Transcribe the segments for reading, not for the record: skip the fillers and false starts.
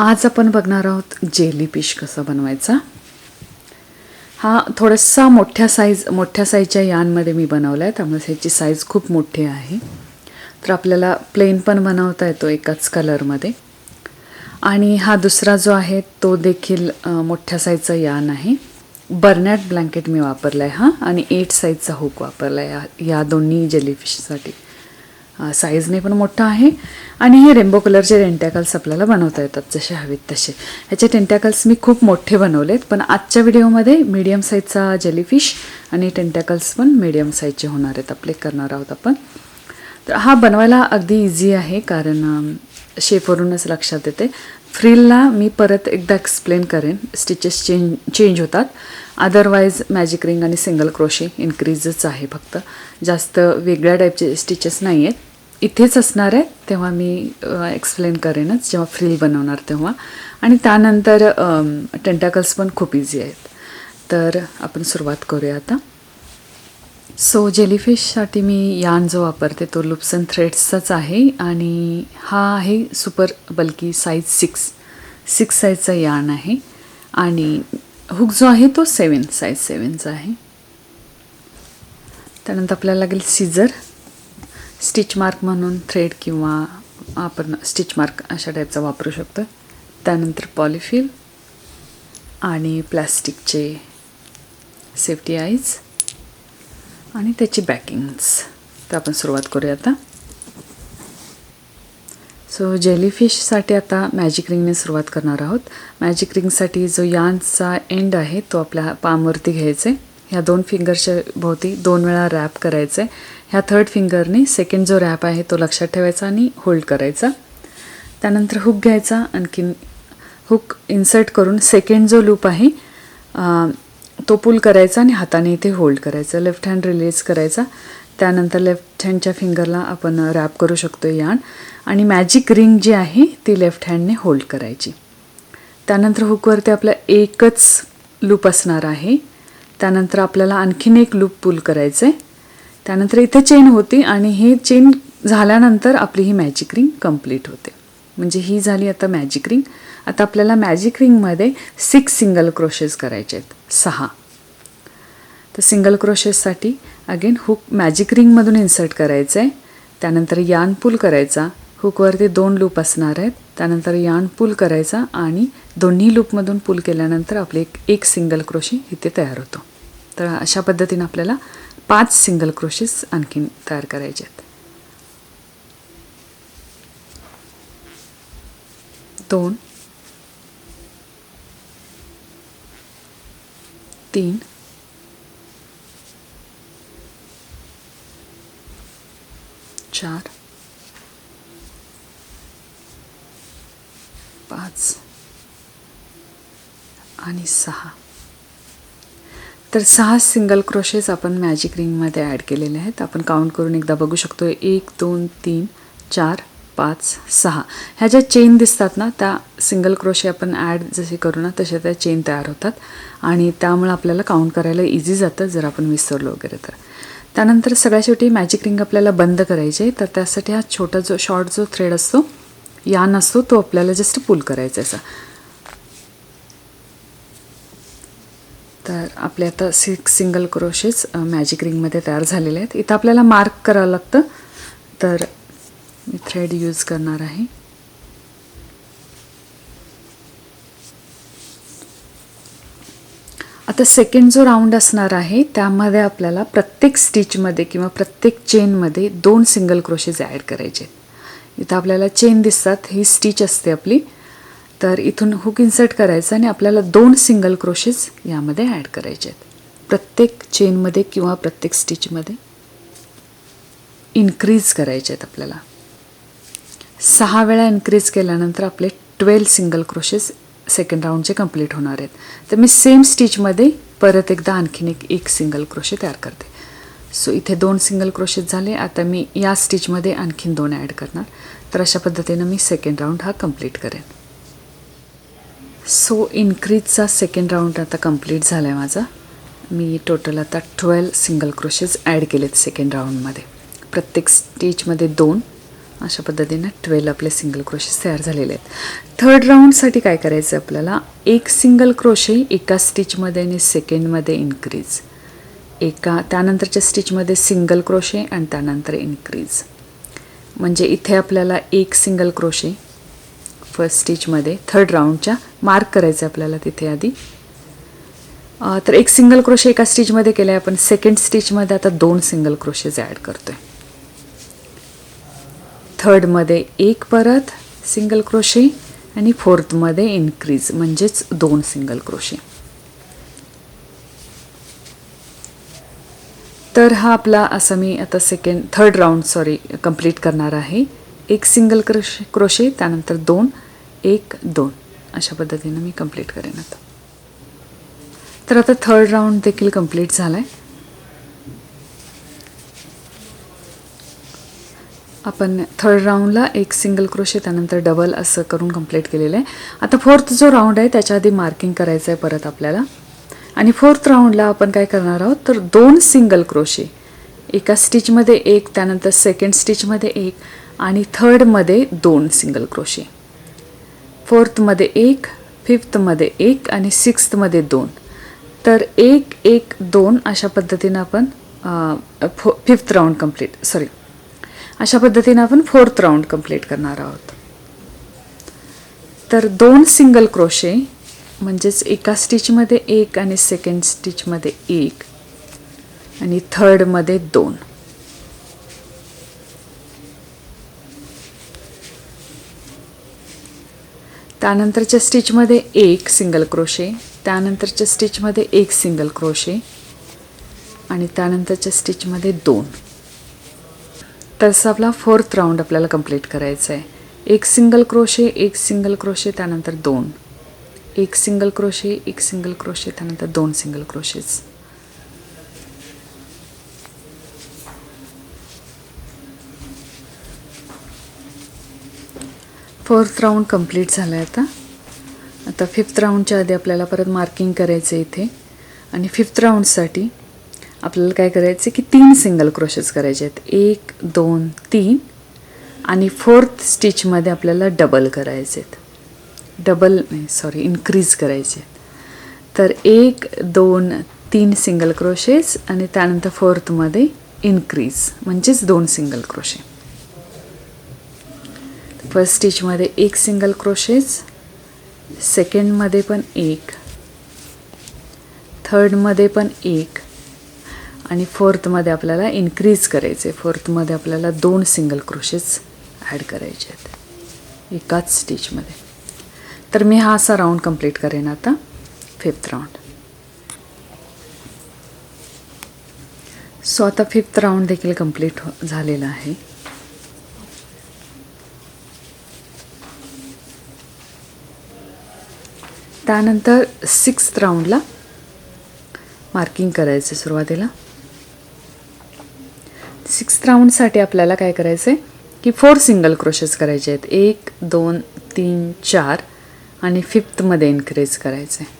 आज आपण बघणार आहोत जेलीफिश कसा बनवायचा। हा थोडासा मोठ्या साईजच्या यानमध्ये मी बनवला आहे, त्यामुळे ह्याची साईज खूप मोठी आहे। तर आपल्याला प्लेन पण बनवता येतो एकाच कलरमध्ये। आणि हा दुसरा जो आहे तो देखील मोठ्या साईजचा यान आहे। बर्नॅट ब्लँकेट मी वापरला आहे आणि 8 साईजचा हुक वापरला आहे या दोन्ही जेलीफिशसाठी। साईजने पण मोठा आहे आणि हे रेनबो कलरचे टेंटॅकल्स आपल्याला बनवता येतात जसे हवेत तसे। ह्याचे टेंटॅकल्स मी खूप मोठे बनवलेत, पण आजच्या व्हिडिओमध्ये मीडियम साईजचा जेलीफिश आणि टेंटॅकल्स पण मीडियम साईजचे होणार आहेत आपले करणार आहोत आपण। तर हा बनवायला अगदी इझी आहे, कारण शेपवरूनच लक्षात येते। फ्रिलला मी परत एकदा एक्सप्लेन करेन, स्टिचेस चेंज होतात। अदरवाईज मॅजिक रिंग आणि सिंगल क्रोशे इन्क्रीजच आहे, फक्त जास्त वेगळ्या टाईपचे स्टिचेस नाही आहेत। इथेच असणार आहे तेव्हा मी एक्सप्लेन करेनच जेव्हा फ्रिल बनवणार तेव्हा। आणि त्यानंतर टेंटॅकल्स पण खूप इझी आहेत। तर आपण सुरुवात करूया आता। सो जेलीफिशसाठी मी यान जो वापरते तो लूप्स अँड थ्रेड्सचाच आहे आणि हा आहे सुपर बल्की साईज 6 साईजचा यान आहे आणि हुक जो आहे तो 7 साईज 7चा आहे। त्यानंतर आपल्याला लागेल सीझर, स्टिच मार्क म्हणून थ्रेड किंवा आपण स्टिच मार्क अशा टाईपचा वापरू शकतो। त्यानंतर पॉलिफिल आणि प्लॅस्टिकचे सेफ्टी आईज आणि त्याची बॅकिंग्स। तर आपण सुरुवात करूया आता। सो जेलीफिशसाठी आता मॅजिक रिंगने सुरुवात करणार आहोत। मॅजिक रिंगसाठी जो यानचा एंड आहे तो आपल्या पामवरती घ्यायचा आहे। ह्या 2 फिंगरच्या भोवती 2 वेळा रॅप करायचं आहे। ह्या 3rd फिंगरने सेकंड जो रॅप आहे तो लक्षात ठेवायचा आणि होल्ड करायचा। त्यानंतर हुक घ्यायचा, आणखीन हुक इन्सर्ट करून सेकंड जो लूप आहे तो पुल करायचा आणि हाताने इथे होल्ड करायचं। लेफ्ट हँड रिलीज करायचा। त्यानंतर लेफ्ट हँडच्या फिंगरला आपण रॅप करू शकतो यान आणि मॅजिक रिंग जी आहे ती लेफ्ट हँडने होल्ड करायची। त्यानंतर हुकवरती आपला एकच लूप असणार आहे। त्यानंतर आपल्याला आणखीन एक लूप पुल करायचं आहे। त्यानंतर इथे चेन होती आणि हे चेन झाल्यानंतर आपली ही मॅजिक रिंग कंप्लीट होते। म्हणजे ही झाली आता मॅजिक रिंग। आता आपल्याला मॅजिक रिंगमध्ये 6 सिंगल क्रोशेस करायचे आहेत, 6। तर सिंगल क्रोशेससाठी अगेन हुक मॅजिक रिंगमधून इन्सर्ट करायचं आहे। त्यानंतर यान पुल करायचा, हुकवरती 2 लूप असणार आहेत। त्यानंतर यान पुल करायचा आणि दोन्ही लूपमधून पुल केल्यानंतर आपले एक सिंगल क्रोशे इथे तयार होतो। तर अशा पद्धतीने आपल्याला 5 सिंगल क्रोशेस आणखीन तयार करायचे आहेत। 2 3 4 5 आणि 6। तर 6 सिंगल क्रोशेस आपण मॅजिक रिंगमध्ये ॲड केलेले आहेत। आपण काउंट करून एकदा बघू शकतो, 1 2 3 4 5 6। ह्या ज्या चेन दिसतात ना त्या सिंगल क्रोशे आपण ॲड जसे करू ना तसे त्या चेन तयार होतात आणि त्यामुळे आपल्याला काउंट करायला इझी जातं जर आपण विसरलो वगैरे तर। त्यानंतर सगळ्या शेवटी मॅजिक रिंग आपल्याला बंद करायची आहे। तर त्यासाठी हा छोटा जो शॉर्ट जो थ्रेड असतो यान असतो तो आपल्याला जस्ट पुल करायचा असा। तर आपले आता 6 सिंगल क्रोशेस मॅजिक रिंगमध्ये तयार झालेले आहेत। इथं आपल्याला मार्क करावं लागतं, तर मी थ्रेड यूज करणार आहे। आता सेकंड जो राऊंड असणार आहे त्यामध्ये आपल्याला प्रत्येक स्टिचमध्ये किंवा प्रत्येक चेनमध्ये 2 सिंगल क्रोशेस ॲड करायचे आहेत। इथं आपल्याला चेन दिसतात, ही स्टिच असते आपली। तर इथून हुक इन्सर्ट करायचं आणि आपल्याला 2 सिंगल क्रोशेस यामध्ये ॲड करायचे आहेत। प्रत्येक चेनमध्ये किंवा प्रत्येक स्टिचमध्ये इन्क्रीज करायचे आहेत आपल्याला। 6 वेळा इन्क्रीज केल्यानंतर आपले 12 सिंगल क्रोशेस सेकंड राऊंडचे कंप्लीट होणार आहेत। तर मी सेम स्टिचमध्ये परत एकदा आणखीन एक सिंगल क्रोशे तयार करते। सो इथे 2 सिंगल क्रोशेस झाले। आता मी या स्टिचमध्ये आणखीन 2 ॲड करणार। तर अशा पद्धतीने मी सेकंड राऊंड हा कंप्लीट करेन। सो इन्क्रीजचा सेकंड राऊंड आता कंप्लीट झाला आहे माझा। मी टोटल आता 12 सिंगल क्रोशेस ॲड केलेत सेकंड राऊंडमध्ये। प्रत्येक स्टिचमध्ये 2 अशा पद्धतीने 12 आपले सिंगल क्रोशेस तयार झालेले आहेत. थर्ड राऊंडसाठी काय करायचं आहे आपल्याला, एक सिंगल क्रोशे एका स्टिचमध्ये आणि सेकंडमध्ये इन्क्रीज, त्यानंतरच्या स्टिचमध्ये सिंगल क्रोशे आणि त्यानंतर इन्क्रीज. म्हणजे इथे आपल्याला एक सिंगल क्रोशे फर्स्ट स्टिचमध्ये थर्ड राऊंडच्या मार्क करायचं आहे आपल्याला तिथे आधी. तर एक सिंगल क्रोशे एका स्टिचमध्ये केलं आहे आपण. सेकंड स्टिचमध्ये आता 2 सिंगल क्रोशेज ॲड करतोय. थर्डमध्ये एक परत सिंगल क्रोशे आणि फोर्थमध्ये इन्क्रीज म्हणजेच 2 सिंगल क्रोशे. तर हा आपला असा मी आता थर्ड राऊंड कंप्लीट करणार आहे. एक सिंगल क्रोशे त्यानंतर 2 1 2 अशा पद्धतीने मी कंप्लीट करेन आता. तर आता थर्ड राऊंड देखील कंप्लीट झाला आहे. आपण थर्ड राऊंडला एक सिंगल क्रोशे त्यानंतर डबल असं करून कंप्लीट केलेलं आहे. आता फोर्थ जो राऊंड आहे त्याच्या आधी मार्किंग करायचं आहे परत आपल्याला. आणि फोर्थ राऊंडला आपण काय करणार आहोत, तर 2 सिंगल क्रोशे एका स्टिचमध्ये एक, त्यानंतर सेकंड स्टिचमध्ये एक आणि थर्डमध्ये 2 सिंगल क्रोशे, फोर्थमध्ये एक, फिफ्थमध्ये एक आणि सिक्स्थमध्ये 2. तर 1 1 2 अशा पद्धतीनं आपण फिफ्थ राऊंड अशा पद्धतीनं आपण फोर्थ राऊंड कंप्लीट करणार आहोत. तर 2 सिंगल क्रोशे म्हणजेच एका स्टिचमध्ये एक आणि सेकंड स्टिचमध्ये एक आणि थर्डमध्ये 2. त्यानंतरच्या स्टिचमध्ये एक सिंगल क्रोशे, त्यानंतरच्या स्टिचमध्ये एक सिंगल क्रोशे आणि त्यानंतरच्या स्टिचमध्ये 2. तसं आपला फोर्थ राऊंड आपल्याला कंप्लीट करायचा आहे. एक सिंगल क्रोशे त्यानंतर 2, एक सिंगल क्रोशे त्यानंतर 2 single crochets. Fourth round complete झाला आहे. आता फिफ्थ राऊंडच्या आधी आपल्याला परत मार्किंग करायचं आहे इथे. आणि फिफ्थ राऊंडसाठी आपल्याला काय करायचं आहे की 3 सिंगल क्रोशेस करायचे आहेत. 1 2 3 आणि फोर्थ स्टिचमध्ये आपल्याला डबल करायचे आहेत. इन्क्रीज करायचे आहेत. तर 1 2 3 सिंगल क्रोशेस आणि त्यानंतर फोर्थमध्ये इन्क्रीज म्हणजेच 2 सिंगल क्रोशे. फर्स्ट स्टिचमध्ये एक सिंगल क्रोशेस, सेकंडमध्ये पण एक, थर्डमध्ये पण एक आणि फोर्थमध्ये आपल्याला इन्क्रीज करायचे. फोर्थमध्ये आपल्याला 2 सिंगल क्रोशेस ॲड करायचे आहेत एकाच स्टिचमध्ये. तर मी हा असा राऊंड कंप्लीट करेन आता फिफ्थ राऊंड. सो आता फिफ्थ राऊंड देखील कंप्लीट झालेला आहे. त्यानंतर सिक्स्थ राऊंडला मार्किंग करायचं. सुरुवातीला सिक्स्थ राऊंडसाठी आपल्याला काय करायचं आहे की 4 सिंगल क्रोशेस करायचे आहेत. 1 2 3 4 आणि फिफ्थमध्ये इन्क्रीज करायचं आहे.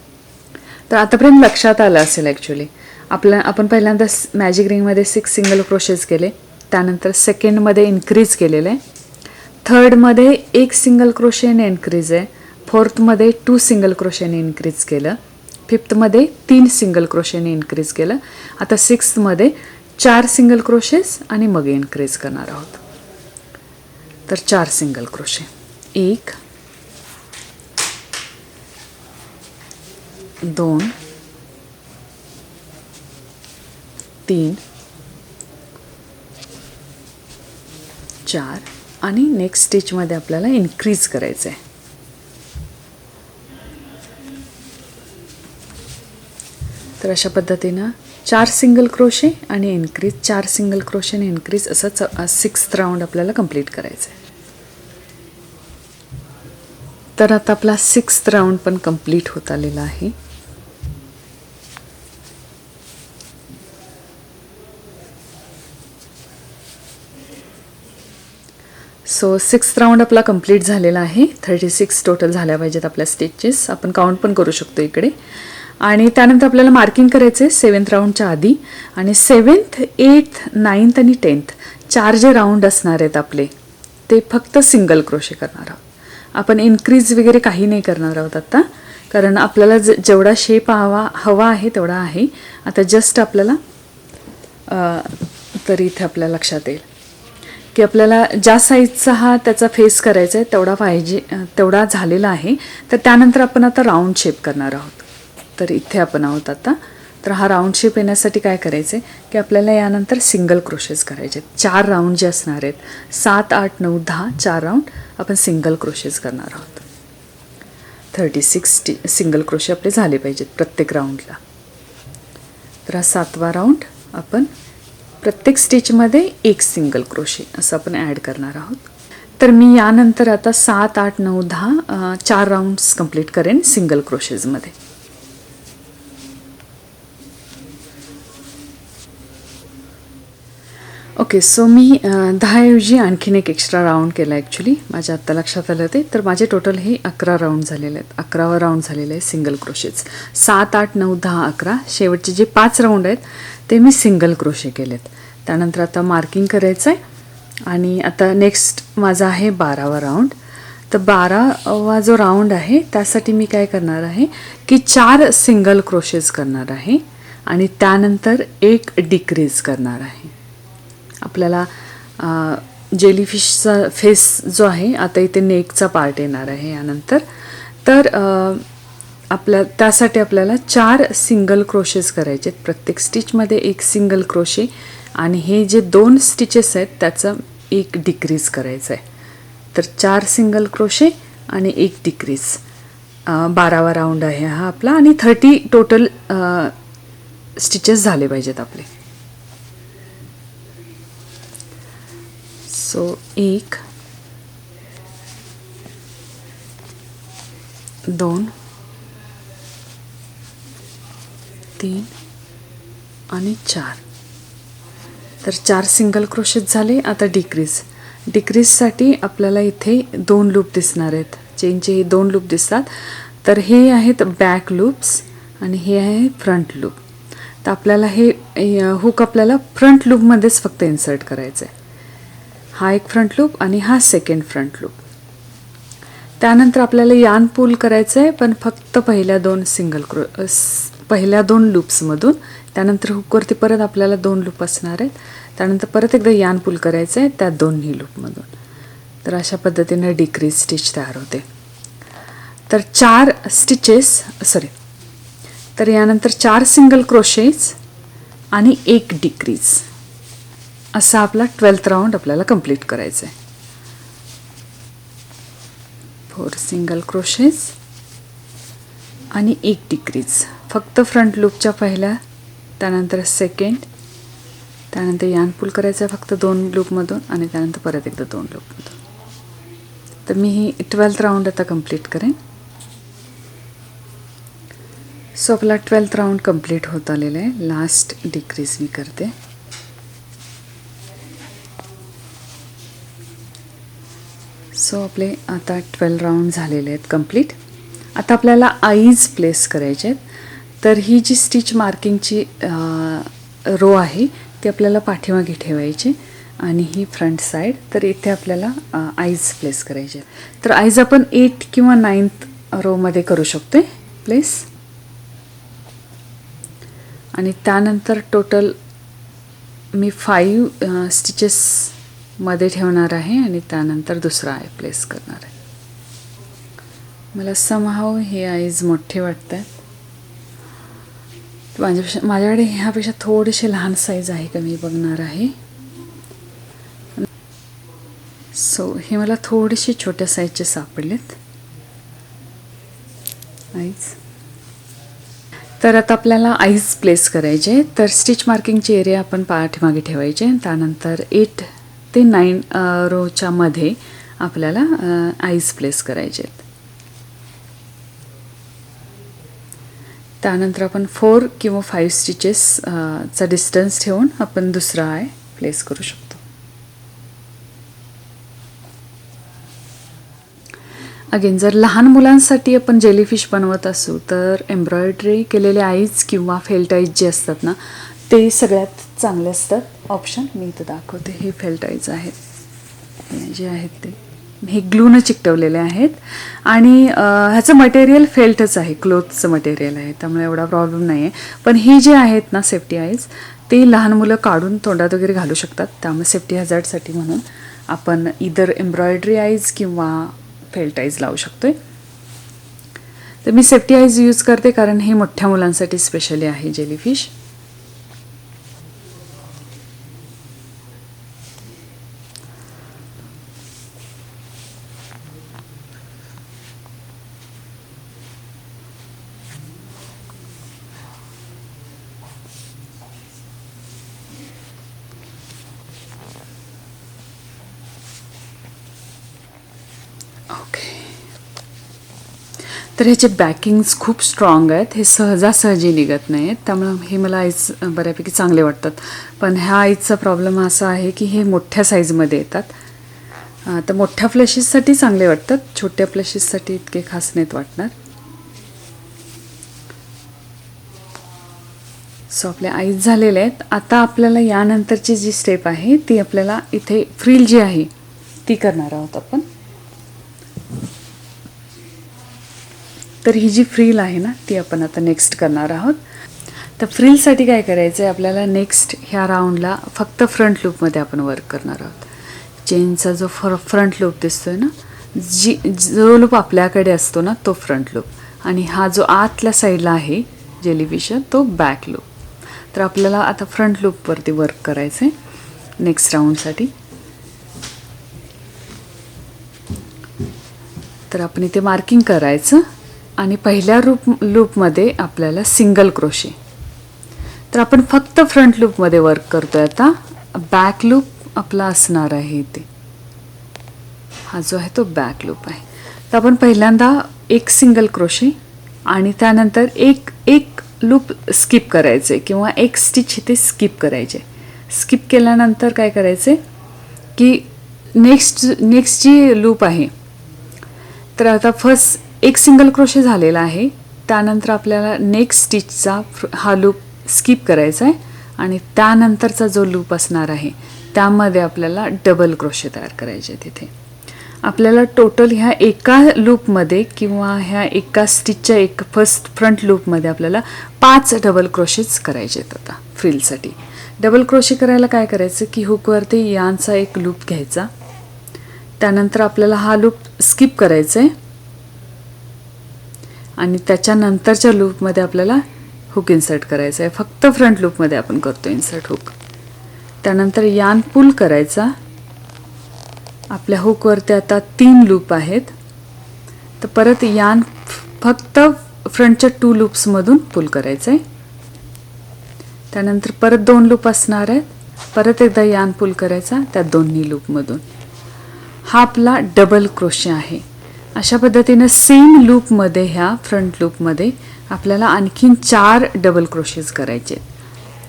तर आतापर्यंत लक्षात आलं असेल ॲक्च्युली आपण पहिल्यांदा मॅजिक रिंगमध्ये 6 सिंगल क्रोशेस केले, त्यानंतर सेकंडमध्ये इन्क्रीज केलेलं आहे, थर्डमध्ये 1 सिंगल क्रोशेने इन्क्रीज आहे, फोर्थमध्ये 2 सिंगल क्रोशेने इन्क्रीज केलं, फिफ्थमध्ये 3 सिंगल क्रोशेने इन्क्रीज केलं. आता सिक्स्थमध्ये 4 सिंगल क्रोशेस आणि मग इन्क्रीज करणार आहोत. तर 4 सिंगल क्रोशे, 1 2 3 4 आणि नेक्स्ट स्टिचमध्ये आपल्याला इन्क्रीज करायचं आहे. तर अशा पद्धतीनं 4 सिंगल क्रोशे आणि इन्क्रीज, 4 सिंगल क्रोशे आणि इन्क्रीज असं सिक्स्थ राऊंड आपल्याला कंप्लीट करायचं आहे. तर आता आपला सिक्स्थ राऊंड पण कंप्लीट होत आलेला आहे. सो सिक्स्थ राऊंड आपला कंप्लीट झालेला आहे. 36 टोटल झाल्या पाहिजेत आपल्या स्टिचेस. आपण काउंट पण करू शकतो इकडे. आणि त्यानंतर आपल्याला मार्किंग करायचं आहे 7th राऊंडच्या आधी. आणि 7th 8th 9th आणि 10th 4 जे राऊंड असणार आहेत आपले ते फक्त सिंगल क्रोशे करणार आहोत. आपण इन्क्रीज वगैरे काही नाही करणार आहोत आता, कारण आपल्याला जेवढा शेप हवा आहे तेवढा आहे. आता जस्ट आपल्याला तर इथे आपल्या लक्षात येईल की आपल्याला ज्या साईजचा हा त्याचा फेस करायचा आहे तेवढा पाहिजे, तेवढा झालेला आहे. तर त्यानंतर आपण आता राऊंड शेप करणार आहोत. तर इथे आपण आहोत आता. तर हा राऊंड शेप येण्यासाठी काय करायचं आहे की आपल्याला यानंतर सिंगल क्रोशेस करायचे आहेत. 4 राऊंड जे असणार आहेत, 7, 8, 9, 10 4 राऊंड आपण सिंगल क्रोशेस करणार आहोत. 36 सिंगल क्रोशे आपले झाले पाहिजेत प्रत्येक राऊंडला. तर हा 7वा राऊंड आपण प्रत्येक स्टिचमध्ये एक सिंगल क्रोशे असं आपण ॲड करणार आहोत. तर मी यानंतर आता 7, 8, 9, 10 4 राऊंड्स कंप्लीट करेन सिंगल क्रोशेजमध्ये. ओके, सो मी 10 ऐवजी आणखीन एक एक्स्ट्रा राऊंड केला ॲक्च्युली, माझ्या आत्ता लक्षात आलं ते. तर माझे टोटल हे 11 राऊंड झालेले आहेत. 11वा राऊंड झालेलं आहे सिंगल क्रोशेच. 7, 8, 9, 10, 11 शेवटचे जे 5 राऊंड आहेत ते मी सिंगल क्रोशे केलेत. त्यानंतर आता मार्किंग करायचं आहे आणि आता नेक्स्ट माझा आहे 12वा राऊंड. तर 12वा जो राऊंड आहे त्यासाठी मी काय करणार आहे की 4 सिंगल क्रोशेस करणार आहे आणि त्यानंतर एक डिक्रीज करणार आहे. आपल्याला जेलीफिशचा फेस जो आहे, आता इथे नेकचा पार्ट येणार आहे यानंतर. तर त्यासाठी आपल्याला 4 सिंगल क्रोशेस करायचे आहेत. प्रत्येक स्टिचमध्ये एक सिंगल क्रोशे आणि हे जे 2 स्टिचेस आहेत त्याचं एक डिक्रीज करायचं आहे. तर 4 सिंगल क्रोशे आणि एक डिक्रीज. 12वा राऊंड आहे हा आपला आणि 30 टोटल स्टिचेस झाले पाहिजेत आपले. सो 1 2 3 आणि 4. तर 4 सिंगल क्रोशेस झाले. आता डिक्रीजसाठी आपल्याला इथे 2 लूप दिसणार आहेत. चेनचे हे 2 लूप दिसतात. तर हे आहेत बॅक लूप्स आणि हे आहे फ्रंट लूप. तर आपल्याला हे हुक आपल्याला फ्रंट लूपमध्येच फक्त इन्सर्ट करायचं आहे. हा एक फ्रंट लूप आणि हा सेकंड फ्रंट लूप. त्यानंतर आपल्याला यान पूल करायचं आहे, पण फक्त पहिल्या 2 लूप्समधून. त्यानंतर हुकवरती परत आपल्याला 2 लूप असणार आहेत. त्यानंतर परत एकदा यान पूल करायचं आहे त्या 2ही लूपमधून. तर अशा पद्धतीने डिक्रीज स्टिच तयार होते. तर 4 स्टिचेस तर यानंतर 4 सिंगल क्रोशेस आणि एक डिक्रीज असा आपला 12th राऊंड आपल्याला कंप्लीट करायचं आहे. 4 सिंगल क्रोशेस आणि एक डिक्रीज फक्त फ्रंट लूपच्या पहिल्या, त्यानंतर सेकंड, त्यानंतर यान पूल करायचं आहे फक्त 2 लूपमधून आणि त्यानंतर परत एकदा 2 लूपमधून. तर मी ही 12th राऊंड आता कंप्लीट करेन. सो आपला 12th राऊंड कंप्लीट होत आलेला आहे. लास्ट डिक्रीज मी करते. सो आपले आता 12 राऊंड झालेले आहेत कंप्लीट. आता आपल्याला आईज प्लेस करायचे आहेत. तर ही जी स्टिच मार्किंगची रो आहे ती आपल्याला पाठीमागे ठेवायची आणि ही फ्रंट साईड. तर इथे आपल्याला आईज प्लेस करायचे आहेत. तर आईज आपण 8 किंवा 9th रोमध्ये करू शकतो प्लेस. आणि त्यानंतर टोटल मी 5 स्टिचेस मध्ये ठेवणार आहे आणि त्यानंतर दुसरा आय प्लेस करणार आहे. मला समहाव हे आईज मोठे वाटत आहेत. माझ्याकडे ह्यापेक्षा थोडेसे लहान साईज आहे का मी बघणार आहे. सो हे मला थोडेसे छोट्या साईजचे सापडलेत आईज. तर आता आपल्याला आईज प्लेस करायचे. तर स्टिच मार्किंगची एरिया आपण पाठीमागे ठेवायचे. त्यानंतर 8 ते 9 रोच्या मध्ये आपल्याला आईज प्लेस करायचे आहेत. त्यानंतर आपण 4 किंवा 5 स्टिचेस चा डिस्टन्स ठेवून आपण दुसरा आय प्लेस करू शकतो. अगेन जर लहान मुलांसाठी आपण जेलीफिश बनवत असू तर एम्ब्रॉयडरी केलेले आईज किंवा फेल्ट आईज जे असतात ना ते सगळ्यात चांगले असतात ऑप्शन. मी इथं दाखवते, हे फेल्ट आईज आहेत. जे आहेत ते हे ग्लूनं चिकटवलेले आहेत आणि ह्याचं मटेरियल फेल्टच आहे, क्लोथचं मटेरियल आहे, त्यामुळे एवढा प्रॉब्लेम नाही आहे. पण ही जी आहेत ना सेफ्टी आईज, ते लहान मुलं काढून तोंडात वगैरे घालू शकतात, त्यामुळे सेफ्टी हॅझार्डसाठी म्हणून आपण इदर एम्ब्रॉयडरी आईज किंवा फेल्ट आईज लावू शकतो आहे. तर मी सेफ्टी आईज यूज करते कारण हे मोठ्या मुलांसाठी स्पेशली आहे जेलीफिश. ओके, तर ह्याचे बॅकिंग्स खूप स्ट्रॉंग आहेत, हे सहजासहजी निघत नाही आहेत, त्यामुळं हे मला आईज बऱ्यापैकी चांगले वाटतात. पण ह्या आईजचा प्रॉब्लेम असा आहे की हे मोठ्या साईजमध्ये येतात. तर मोठ्या फ्लॅशेससाठी चांगले वाटतात, छोट्या फ्लॅशेससाठी इतके खास नाहीत वाटणार. सो आपल्या आईज झालेल्या आहेत. आता आपल्याला यानंतरची जी स्टेप आहे ती आपल्याला इथे फ्रिल जी आहे ती करणार आहोत आपण. तर ही जी फ्रिल आहे ना ती आपण आता नेक्स्ट करणार आहोत. तर फ्रिलसाठी काय करायचं आहे आपल्याला, नेक्स्ट ह्या राऊंडला फक्त फ्रंट लूपमध्ये आपण वर्क करणार आहोत. चेनचा जो फ्रंट लूप दिसतोय ना, जो लूप आपल्याकडे असतो ना तो फ्रंट लूप, आणि हा जो आतल्या साईडला आहे जेलीफिश तो बॅक लूप. तर आपल्याला आता फ्रंट लूपवरती वर्क करायचं आहे नेक्स्ट राऊंडसाठी. तर आपण इथे मार्किंग करायचं आणि पहिल्या लूपमध्ये आपल्याला सिंगल क्रोशे. तर आपण फक्त फ्रंट लूपमध्ये वर्क करतोय आता. बॅक लूप आपला असणार आहे इथे, हा जो आहे तो बॅक लूप आहे. तर आपण पहिल्यांदा एक सिंगल क्रोशे आणि त्यानंतर एक लूप स्किप करायचे किंवा एक स्टिच इथे स्किप करायचे. स्किप केल्यानंतर काय करायचे की नेक्स्ट जी लूप आहे, तर आता फर्स्ट एक सिंगल क्रोशे झालेला आहे, त्यानंतर आपल्याला नेक्स्ट स्टिचचा हा लूप स्किप करायचा आहे आणि त्यानंतरचा जो लूप असणार आहे त्यामध्ये आपल्याला डबल क्रोशे तयार करायचे. तिथे आपल्याला टोटल ह्या एका लूपमध्ये किंवा ह्या एका स्टिचच्या फर्स्ट फ्रंट लूपमध्ये आपल्याला 5 डबल क्रोशेच करायचे आहेत. आता फ्रिलसाठी डबल क्रोशे करायला काय करायचं की हुकवरती यांचा एक लूप घ्यायचा, त्यानंतर आपल्याला हा लूप स्किप करायचा आहे आणि त्याच्यानंतरच्या लूपमध्ये आपल्याला हुक इन्सर्ट करायचं आहे. फक्त फ्रंट लूपमध्ये आपण करतो इन्सर्ट हुक. त्यानंतर यान पुल करायचा. आपल्या हुकवरती आता 3 लूप आहेत, तर परत यान फक्त फ्रंटच्या 2 लूप्समधून पुल करायचं आहे. त्यानंतर परत 2 लूप असणार आहेत, परत एकदा यान पुल करायचा त्या दोन्ही लूपमधून. हा आपला डबल क्रोशे आहे. अशा पद्धतीनं सेम लूपमध्ये ह्या फ्रंट लूपमध्ये आपल्याला आणखीन 4 डबल क्रोशेस करायचे.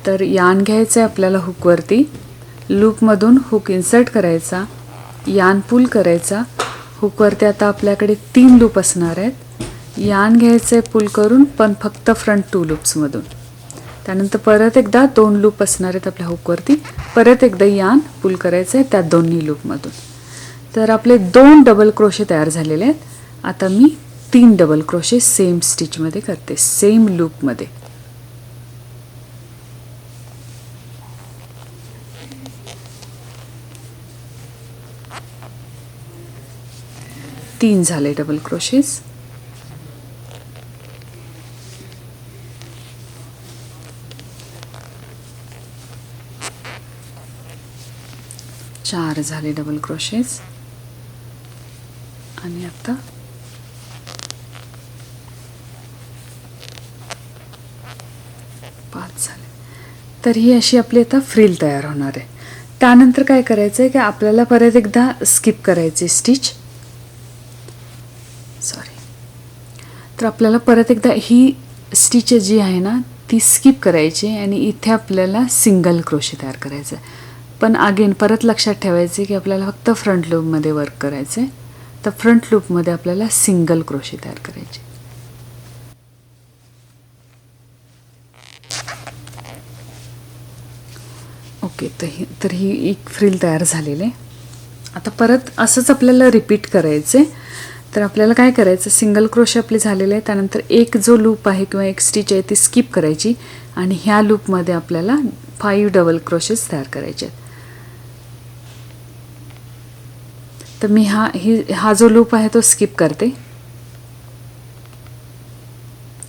तर यान घ्यायचं आहे आपल्याला हुकवरती, लूपमधून हुक इन्सर्ट करायचा, यान पुल करायचा. हुकवरती आता आपल्याकडे 3 लूप असणार आहेत. यान घ्यायचं आहे पुल करून, पण फक्त फ्रंट 2 लूप्समधून. त्यानंतर परत एकदा 2 लूप असणार आहेत आपल्या हुकवरती, परत एकदा यान पुल करायचं आहे त्या दोन्ही लूपमधून. तर आपले 2 डबल क्रोशे तयार झालेले आहेत. आता मी 3 डबल क्रोशे सेम स्टिचमध्ये करते, सेम लूपमध्ये. तीन झाले डबल क्रोशेस. चार झाले डबल क्रोशेस आणि आता 5 झाले. तर ही अशी आपली आता फ्रिल तयार होणार आहे. त्यानंतर काय करायचं आहे की आपल्याला परत एकदा स्किप करायचे स्टिच. तर आपल्याला परत एकदा ही स्टिच जी आहे ना ती स्किप करायची आणि इथे आपल्याला सिंगल क्रोशे तयार करायचं आहे. पण अगेन परत लक्षात ठेवायचे की आपल्याला फक्त फ्रंट लूपमध्ये वर्क करायचं आहे. तर फ्रंट लूपमध्ये आपल्याला सिंगल क्रोशे तयार करायचे. ओके, तर ही एक फ्रिल तयार झालेली आहे. आता परत असंच आपल्याला रिपीट करायचं आहे. तर आपल्याला काय करायचं, सिंगल क्रोशे आपले झालेले आहे, त्यानंतर एक जो लूप आहे किंवा एक स्टिच आहे ती स्किप करायची आणि ह्या लूपमध्ये आपल्याला 5 डबल क्रोशेस तयार करायचे आहेत. तर मी हा जो लूप आहे तो स्किप करते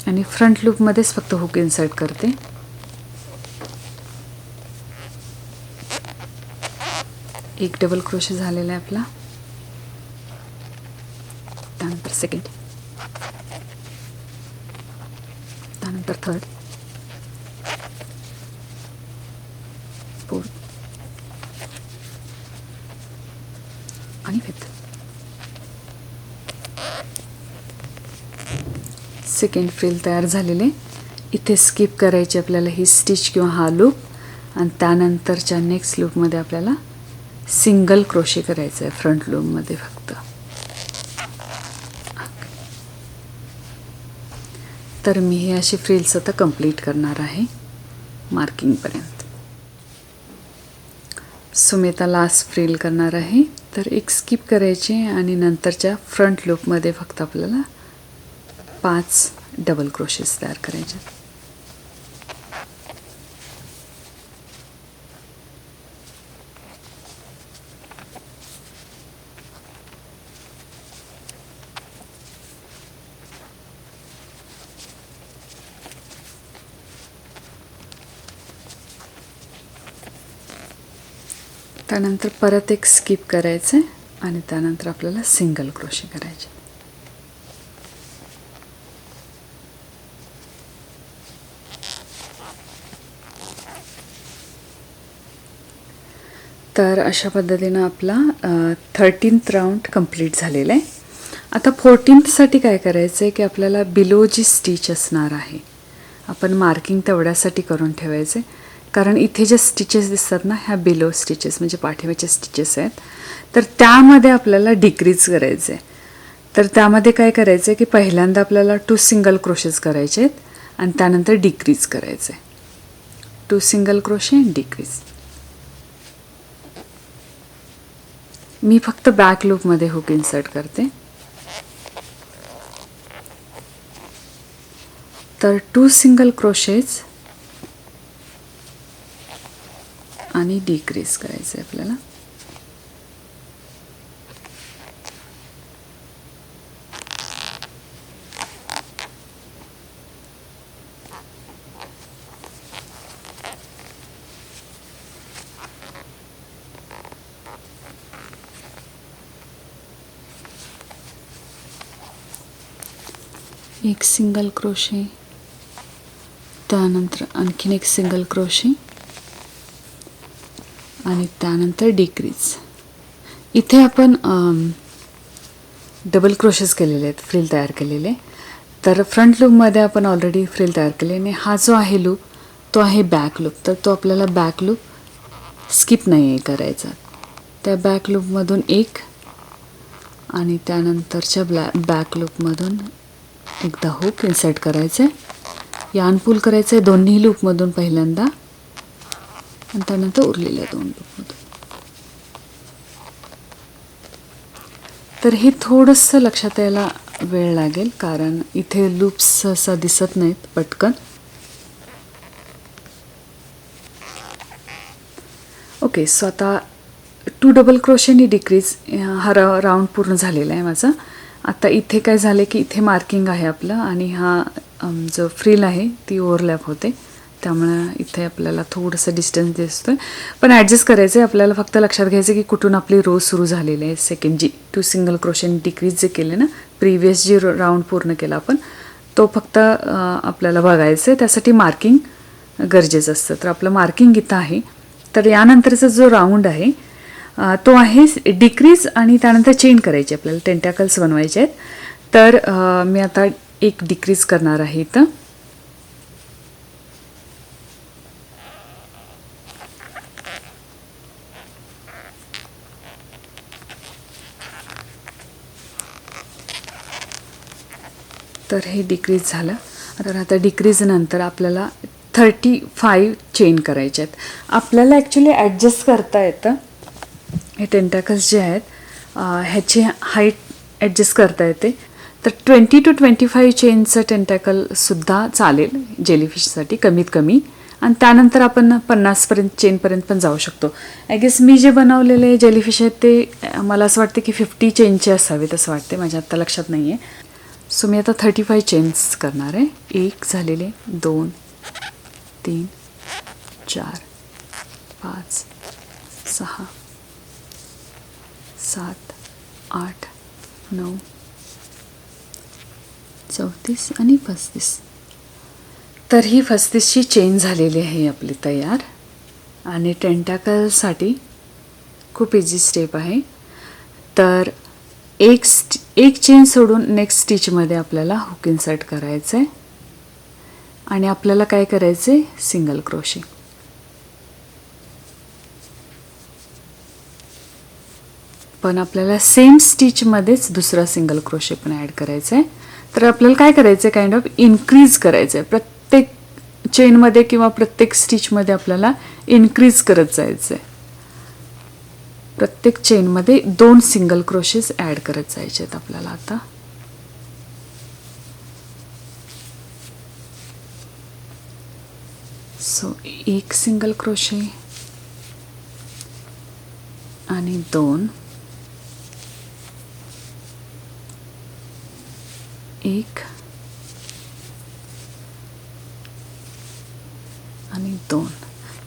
आणि फ्रंट लूपमध्येच फक्त हुक इन्सर्ट करते. एक डबल क्रोशे झालेला आहे आपला. त्यानंतर सेकंड, त्यानंतर थर्ड, फोर्थ आणि फिफ्थ. सेकंड फ्रिल तयार झालेले. इथे स्किप करायची आपल्याला ही स्टिच किंवा हा लूप आणि त्यानंतरच्या नेक्स्ट लूपमध्ये आपल्याला सिंगल क्रोशे करायचं आहे फ्रंट लूपमध्ये फक्त. तर मी हे अशी फ्रिल्स आता कंप्लीट करणार आहे मार्किंगपर्यंत. सो मी आता लास्ट फ्रिल करणार आहे. तर एक स्किप करायची आणि नंतरच्या फ्रंट लूपमध्ये फक्त आपल्याला 5 डबल क्रोशेस तयार करायचे. त्यानंतर परत एक स्किप करायचं आणि त्यानंतर आपल्याला सिंगल क्रोशे करायचे. तर अशा पद्धतीनं आपला 13th राऊंड कंप्लीट झालेला आहे. आता 14th काय करायचं आहे की आपल्याला बिलो जी स्टिच असणार आहे आपण मार्किंग तेवढ्यासाठी करून ठेवायचे, कारण इथे जे स्टिचेस दिसतात ना ह्या बिलो स्टिचेस म्हणजे पाठीमागच्या स्टिचेस आहेत, तर त्यामध्ये आपल्याला डिक्रीज करायचं आहे. तर त्यामध्ये काय करायचं आहे की पहिल्यांदा आपल्याला 2 सिंगल क्रोशेस करायचे आहेत आणि त्यानंतर डिक्रीज करायचं आहे. 2 सिंगल क्रोशे आणि डिक्रीज. मी फक्त बॅक लूपमध्ये हुक इन्सर्ट करते. तर 2 सिंगल क्रोशेस आणि डिक्रीज करायचं आहे आपल्याला. एक सिंगल क्रोशे, त्यानंतर आणखीन एक सिंगल क्रोशे आणि त्यानंतर डिक्रीज. इथे आपण डबल क्रोशेस केलेले आहेत, फ्रिल तयार केलेले. तर फ्रंट लूपमध्ये आपण ऑलरेडी फ्रिल तयार केले आणि हा जो आहे लूप तो आहे बॅक लूप. तर तो आपल्याला बॅक लूप स्किप नाही आहे करायचा. त्या बॅक लूपमधून एक आणि त्यानंतरच्या बॅक लूपमधून एकदा हुक इन्सर्ट करायचं आहे, यान पुल करायचं आहे दोन्ही लूपमधून पहिल्यांदा आणि त्यानंतर उरलेल्या 2 लूपमधून. तर हे थोडंसं लक्षात यायला वेळ लागेल कारण इथे लूप्स असं दिसत नाहीत पटकन. ओके, सो आता 2 डबल क्रोशेनी डिक्रीज हा राऊंड पूर्ण झालेला आहे माझा. आता इथे काय झालं की इथे मार्किंग आहे आपलं आणि हा जो फ्रिल आहे ती ओव्हरलॅप होते, त्यामुळे इथे आपल्याला थोडंसं डिस्टन्स दिसतोय. पण ॲडजस्ट करायचं आहे आपल्याला. फक्त लक्षात घ्यायचं की कुठून आपली रो सुरू झालेली आहे. सेकंड जी 2 सिंगल क्रोशेनी डिक्रीज जे केले ना, प्रिव्हियस जी राऊंड पूर्ण केला आपण, तो फक्त आपल्याला बघायचं आहे. त्यासाठी मार्किंग गरजेचं असतं. तर आपलं मार्किंग इथं आहे. तर यानंतरचा जो राऊंड आहे तो आहे डिक्रीज आणि त्यानंतर चेन करायची आपल्याला, टेंटॅकल्स बनवायचे आहेत. तर मी आता एक डिक्रीज करणार आहे इथं. तर हे डिक्रीज झालं. तर आता डिक्रीज नंतर आपल्याला 35 चेन करायचे आहेत. आपल्याला ॲक्च्युली ॲडजस्ट करता येतं हे टेंटॅकल्स जे आहेत ह्याची हाईट ॲडजस्ट करता येते. तर 20 to 25 चेनचं टेंटॅकलसुद्धा चालेल जेलीफिशसाठी कमीत कमी. आणि त्यानंतर आपण 50पर्यंत चेनपर्यंत पण जाऊ शकतो. आय गेस मी जे बनवलेले जेलीफिश आहेत ते मला असं वाटते की 50 चेनचे असावेत असं वाटते, माझ्या आत्ता लक्षात नाही आहे. सो मी आता 35 चेन्स करणार आहे. 1 झालेले, 2, 3, 4, 5, 6, 7, 8, 9, 34 आणि 35. तर ही 35ची चेन झालेली आहे आपली तयार. आणि टेंटॅकलसाठी खूप इझी स्टेप आहे. तर एक चेन सोडून नेक्स्ट स्टिचमध्ये आपल्याला हुक इन्सर्ट करायचं आहे. आणि आपल्याला काय करायचं आहे, सिंगल क्रोशे. पण आपल्याला सेम स्टिचमध्येच दुसरा सिंगल क्रोशे पण ॲड करायचा आहे. तर आपल्याला काय करायचं आहे, काइंड ऑफ इन्क्रीज करायचं आहे. प्रत्येक चेनमध्ये किंवा प्रत्येक स्टिचमध्ये आपल्याला इन्क्रीज करत जायचं आहे. प्रत्येक चेनमध्ये 2 सिंगल क्रोशेस ॲड करत जायचे आहेत आपल्याला आता. सो 1 सिंगल क्रोशे आणि 2, 1 आणि 2.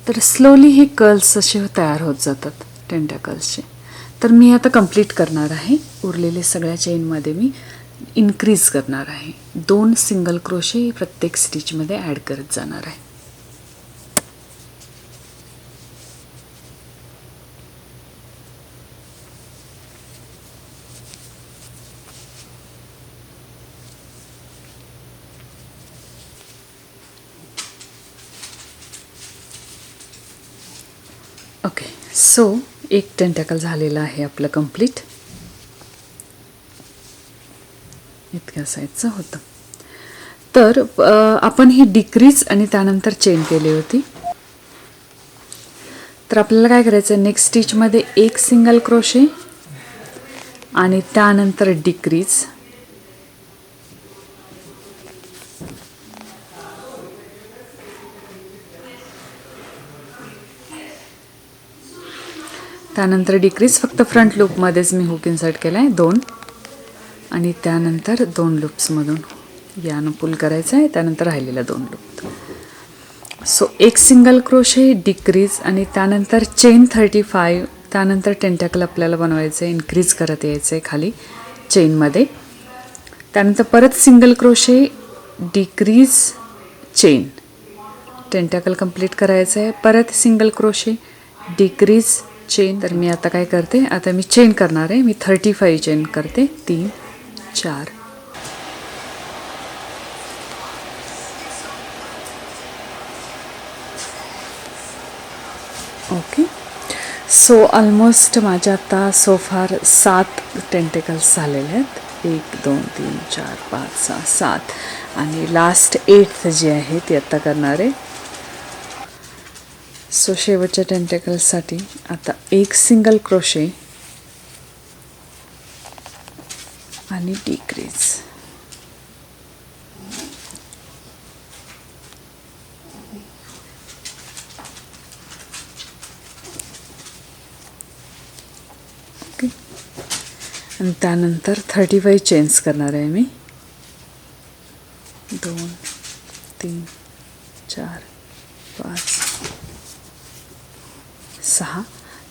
तर स्लोली हे कर्ल्स असे तयार होत जातात टेंटॅकल्सचे. तर मी आता कंप्लीट करणार आहे. उरलेले सगळ्या चेनमध्ये मी इन्क्रीज करणार आहे. 2 सिंगल क्रोशे प्रत्येक स्टिचमध्ये ॲड करत जाणार आहे. ओके, सो एक टेंटॅकल झालेलं आहे आपलं कंप्लीट. इतक्या साईजचं होतं. तर आपण ही डिक्रीज आणि त्यानंतर चेन केली होती. तर आपल्याला काय करायचं, नेक्स्ट स्टिचमध्ये 1 सिंगल क्रोशे आणि त्यानंतर डिक्रीज. त्यानंतर डिक्रीज, फक्त फ्रंट लूपमध्येच मी हुक इन्सर्ट केला आहे 2. आणि त्यानंतर 2 लूप्समधून यानं पुल करायचं आहे. त्यानंतर राहिलेला 2 loop. So 1 single crochet, decrease आणि त्यानंतर चेन 35. त्यानंतर टेंटॅकल आपल्याला बनवायचं आहे, इन्क्रीज करत यायचं आहे खाली चेनमध्ये. त्यानंतर परत single crochet, decrease, chain. Tentacle complete करायचं आहे. परत सिंगल क्रोशे, डिक्रीज, चेन. तर मी आता काय करते, आता मी चेन करणार आहे. मी 35 चेन करते. 3, 4. ओके, सो ऑलमोस्ट माझ्या आता सोफार 7 टेंटेकल्स झालेले आहेत. 1, 2, 3, 4, 5, 6, 7 आणि लास्ट 8th जी आहे ती आत्ता करणार आहे. सो शेवटच्या टेंटेकल्ससाठी आता 1 सिंगल क्रोशे आणि डिक्रीज. ओके, आणि त्यानंतर 35 चेन्स करणार आहे मी. 2, 3, 4, 5, 6.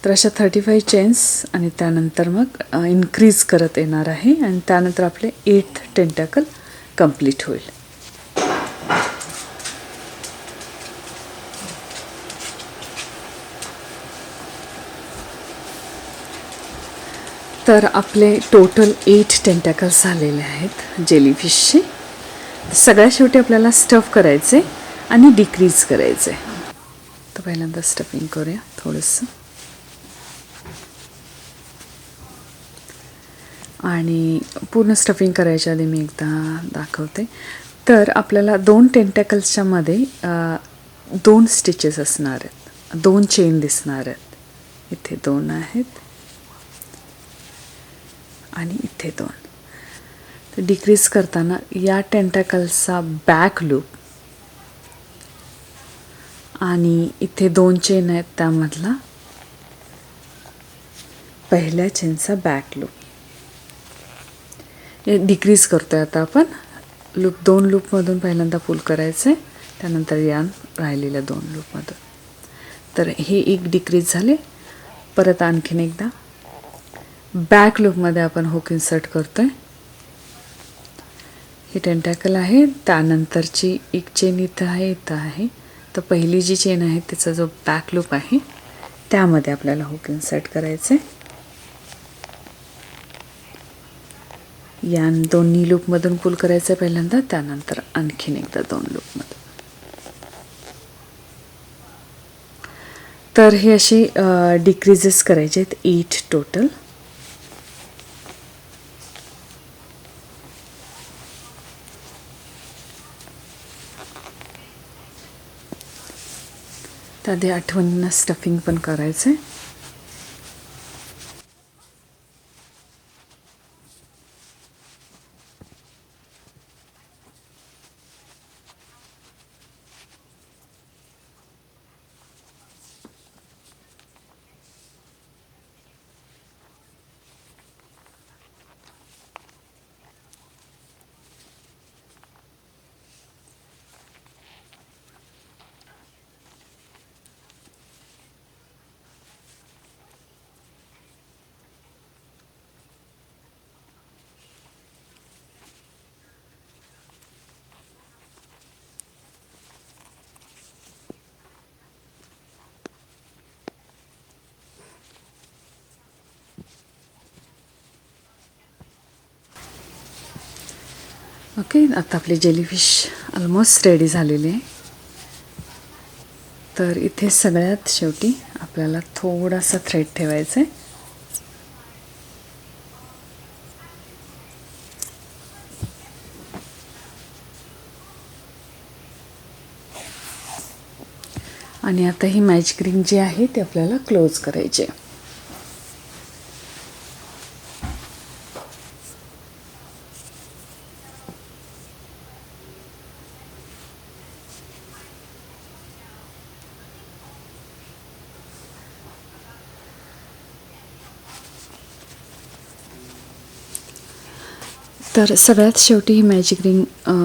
तर अशा 35 चेन्स आणि त्यानंतर मग इन्क्रीज करत येणार आहे आणि त्यानंतर आपले 8th टेंटॅकल कंप्लीट होईल. तर आपले टोटल 8 टेंटॅकल्स झालेले आहेत जेलीफिशचे. सगळ्या शेवटी आपल्याला स्टफ करायचे आणि डिक्रीज करायचे. तर पहिल्यांदा स्टफिंग करूया थोडंसं. आणि पूर्ण स्टफिंग करायच्या आधी मी एकदा दाखवते. तर आपल्याला 2 टेंटॅकल्सच्या मध्ये 2 स्टिचेस असणार आहेत, 2 चेन दिसणार आहेत. इथे 2 आहेत आणि इथे 2. तर डिक्रीज करताना या टेंटॅकल्सचा बॅक लूप आणि इथे 2 चेन आहेत त्यामधला पहिल्या चेनचा बॅक लूप हे डिक्रीज करतोय. आता आपण लूप 2 लूपमधून पहिल्यांदा पुल करायचं आहे, त्यानंतर यान राहिलेल्या 2 लूपमधून. तर हे एक डिक्रीज झाले. परत आणखीन एकदा बॅक लूपमध्ये आपण हुक इन्सर्ट करतोय. हे टेंटॅकल आहे, त्यानंतरची एक चेन इथं आहे. तर पहिली जी चेन आहे त्याचा जो बॅक लूप आहे त्यामध्ये आपल्याला हुक इन्सर्ट करायचं आहे. यान 2 लूपमधून पुल करायचं आहे पहिल्यांदा, त्यानंतर आणखीन एकदा 2 लूपमधून. तर हे असे डिक्रीजेस करायचे आहेत 8 टोटल. त्याआधी आठवणींना स्टफिंग पण करायचं आहे. ओके, आता आपली जेलीफिश ऑलमोस्ट रेडी झालेली आहे. तर इथे सगळ्यात शेवटी आपल्याला थोडासा थ्रेड ठेवायचा आहे. आणि आता ही मॅजिक रिंग जी आहे ती आपल्याला क्लोज करायची आहे. तर सगळ्यात शेवटी ही मॅजिक रिंग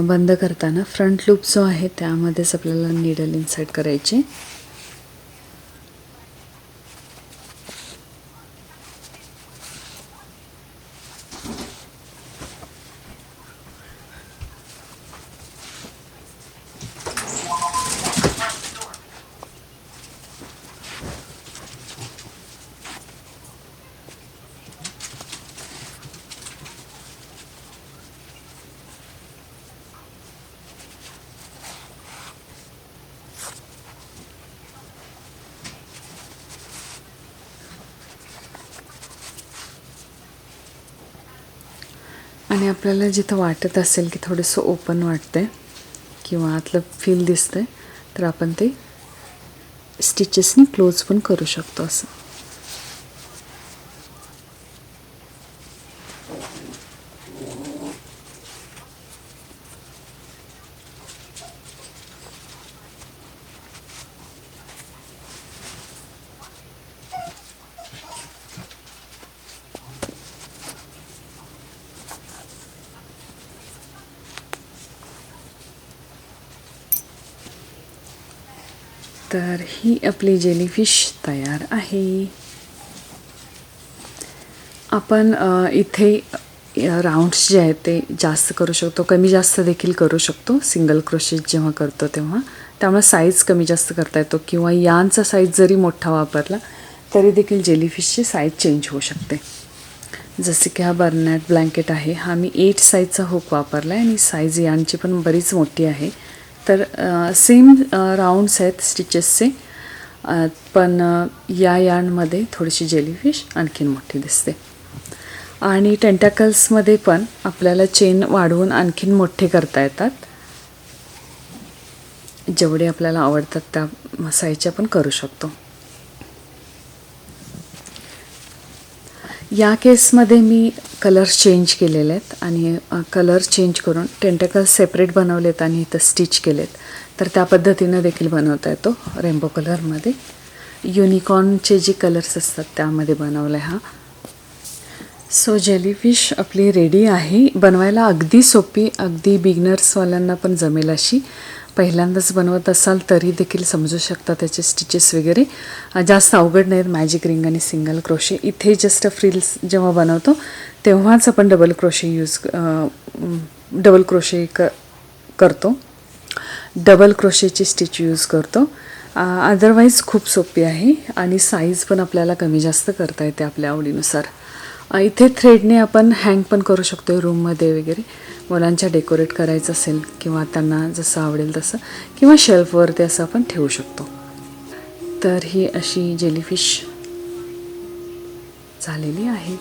बंद करताना फ्रंट लूप जो आहे त्यामध्येच आपल्याला नीडल इन्सर्ट करायचे. आणि आपल्याला जिथं वाटत असेल की थोडंसं ओपन वाटतंय किंवा आतलं फील दिसतंय तर आपण ते स्टिचेसनी क्लोज पण करू शकतो. असं तर ही आपली जेलीफिश तयार आहे. आपण इथे राऊंड्स जे आहेत ते जास्त करू शकतो, कमी जास्त देखील करू शकतो सिंगल क्रोशेट जेव्हा करतो तेव्हा. त्यामुळे साईज कमी जास्त करता येतो किंवा यानचा साईज जरी मोठा वापरला तरी देखील जेलीफिशची साईज चेंज होऊ शकते. जसे की हा बर्नॅट ब्लँकेट आहे, हा मी 8 साईजचा हुक वापरला आहे आणि साईज यानची पण बरीच मोठी आहे. तर सेम राऊंड्स आहेत स्टिचेसचे, पण या यार्नमध्ये थोडीशी जेलीफिश आणखीन मोठी दिसते. आणि टेंटॅकल्समध्ये पण आपल्याला चेन वाढवून आणखीन मोठे करता येतात. जेवढे आपल्याला आवडतात त्या साईजच्या पण करू शकतो. या केसमध्ये मी कलर्स चेंज केलेले आहेत आणि कलर चेंज करून टेंटकल्स सेपरेट बनवलेत आणि इथं स्टिच केलेत. तर त्या पद्धतीनं देखील बनवता येतो. रेनबो कलरमध्ये युनिकॉर्नचे जे कलर्स असतात त्यामध्ये बनवला आहे हा. सो जेलीफिश आपली रेडी आहे. बनवायला अगदी सोपी, अगदी बिगनर्सवाल्यांना पण जमेल अशी. पहिल्यांदाच बनवत असाल तरी देखील समजू शकता त्याचे स्टिचेस वगैरे. जास्त अवघड नाहीत. मॅजिक रिंग आणि सिंगल क्रोशे. इथे जस्ट फ्रिल्स जेव्हा बनवतो तेव्हाच आपण डबल क्रोशे करतो. डबल क्रोशेची स्टिच यूज करतो. अदरवाईज खूप सोपी आहे आणि साईज पण आपल्याला कमी जास्त करता येते आपल्या आवडीनुसार. इथे थ्रेडने आपण हँग पण करू शकतो रूममध्ये वगैरे. मुलांच्या डेकोरेट करायचं असेल किंवा त्यांना जसं आवडेल तसं, किंवा शेल्फवरती असं आपण ठेवू शकतो. तर ही अशी जेलीफिश झालेली आहे.